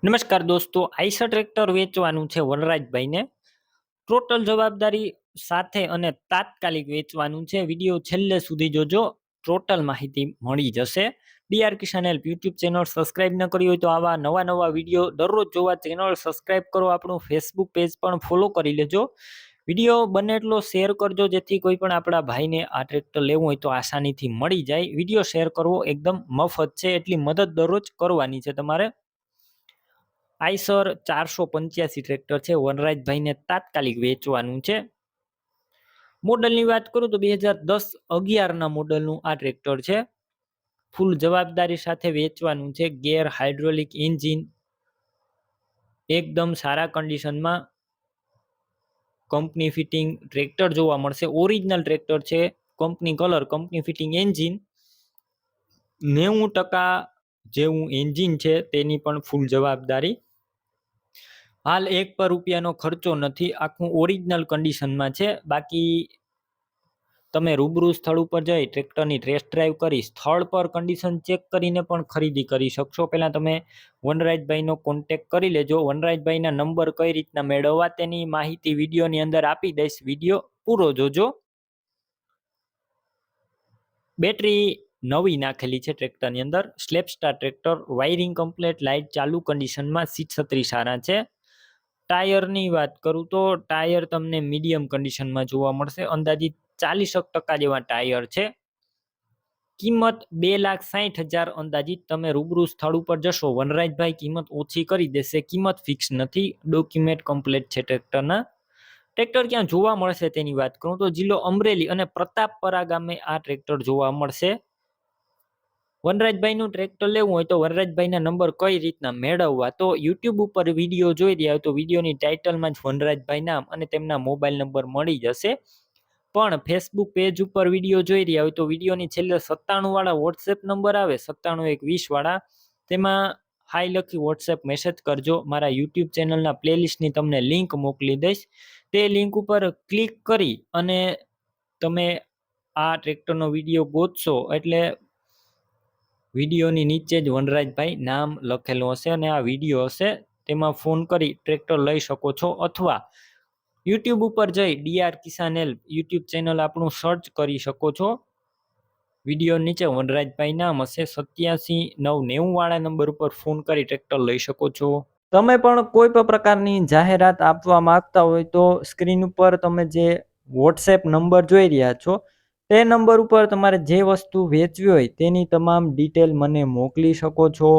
નમસ્કાર દોસ્તો, આઈશર ટ્રેક્ટર વેચવાનું છે વનરાજભાઈને. ટોટલ જવાબદારી સાથે અને તાત્કાલિક વેચવાનું છે. વિડીયો છેલ્લે સુધી જોજો, ટોટલ માહિતી મળી જશે. D.R.K કિસાન યુટ્યુબ ચેનલ સબસ્ક્રાઇબ ન કરી હોય તો આવા નવા વિડીયો દરરોજ જોવા ચેનલ સબસ્ક્રાઇબ કરો. આપણું ફેસબુક પેજ પણ ફોલો કરી લેજો. વિડીયો બને એટલો શેર કરજો જેથી કોઈ પણ આપણા ભાઈને આ ટ્રેક્ટર લેવું હોય તો આસાનીથી મળી જાય. વિડીયો શેર કરવો એકદમ મફત છે, એટલી મદદ દરરોજ કરવાની છે તમારે. આઈશર 485 ટ્રેક્ટર છે, વનરાજભાઈને તાત્કાલિક વેચવાનું છે. મોડલની વાત કરું તો 2010-11 મોડલનું આ ટ્રેક્ટર છે. ફૂલ જવાબદારી સાથે વેચવાનું છે. ગેર હાઇડ્રોલિક એન્જિન એકદમ સારા કન્ડિશનમાં કંપની ફિટિંગ ટ્રેક્ટર જોવા મળશે. ઓરિજિનલ ટ્રેક્ટર છે, company colour, company fitting engine, 90% જેવું એન્જિન છે તેની પણ ફૂલ જવાબદારી. હાલ ₹1 ખર્ચો નથી, આખું ઓરિજિનલ કન્ડિશનમાં છે. બાકી તમે રૂબરૂ સ્થળ ઉપર જઈ ટ્રેક્ટરની ટેસ્ટ ડ્રાઈવ કરી સ્થળ પર કન્ડિશન ચેક કરીને પણ ખરીદી કરી શકશો. પહેલા તમે વનરાજભાઈનો કોન્ટેક્ટ કરી લેજો. વનરાજભાઈના નંબર કઈ રીતના મેળવવા તેની માહિતી વિડીયોની અંદર આપી દઈશ, વિડીયો પૂરો જોજો. બેટરી નવી નાખેલી છે ટ્રેક્ટરની અંદર. Slap star tractor, wiring complete, light ચાલુ કન્ડિશનમાં, સીટ છત્રી સારા છે. ટાયરની વાત કરું તો ટાયર તમને મીડિયમ કન્ડિશનમાં જોવા મળશે. અંદાજિત 40% જેવા ટાયર છે. કિંમત 2,60,000 અંદાજિત. તમે રૂબરૂ સ્થળ ઉપર જશો, વનરાજભાઈ કિંમત ઓછી કરી દેશે. કિંમત ફિક્સ નથી, ડોક્યુમેન્ટ કમ્પ્લેટ છે ટ્રેક્ટરના. ટ્રેક્ટર ક્યાં જોવા મળશે તેની વાત કરું તો જિલ્લો અમરેલી અને પ્રતાપપરા ગામે આ ટ્રેક્ટર જોવા મળશે. વનરાજભાઈનું ટ્રેક્ટર લેવું હોય તો વનરાજભાઈના નંબર કઈ રીતના મેળવવા, તો યુટ્યુબ ઉપર વિડીયો જોઈ રહ્યા હોય તો વિડીયોની ટાઇટલમાં જ વનરાજભાઈ નામ અને તેમના મોબાઈલ નંબર મળી જશે. પણ ફેસબુક પેજ ઉપર વિડીયો જોઈ રહ્યા હોય તો વિડીયોની છેલ્લે 97 વાળા વોટ્સએપ નંબર આવે, 97 120 વાળા, તેમાં હાઈ લખી વોટ્સએપ મેસેજ કરજો. મારા યુટ્યુબ ચેનલના પ્લેલિસ્ટની તમને લિંક મોકલી દઈશ. તે લિંક ઉપર ક્લિક કરી અને તમે આ ટ્રેક્ટરનો વિડીયો ગોતશો એટલે વિડીયોની નીચે જ વનરાજભાઈ નામ લખેલું હશે અને આ વિડીયો હશે, તેમાં ફોન કરી ટ્રેક્ટર લઈ શકો છો. અથવા યુટ્યુબ ઉપર જઈ D.R.K કિસાન યુટ્યુબ ચેનલ આપણું સર્ચ કરી શકો છો. વિડીયો નીચે વનરાજભાઈ નામ હશે. 87 990 વાળા નંબર ઉપર ફોન કરી ટ્રેક્ટર લઈ શકો છો. તમે પણ કોઈ પણ પ્રકારની જાહેરાત આપવા માંગતા હોય તો સ્ક્રીન ઉપર તમે જે વોટ્સએપ નંબર જોઈ રહ્યા છો તે નંબર ઉપર તમારે જે વસ્તુ વેચવી હોય તેની તમામ ડિટેલ મને મોકલી શકો છો.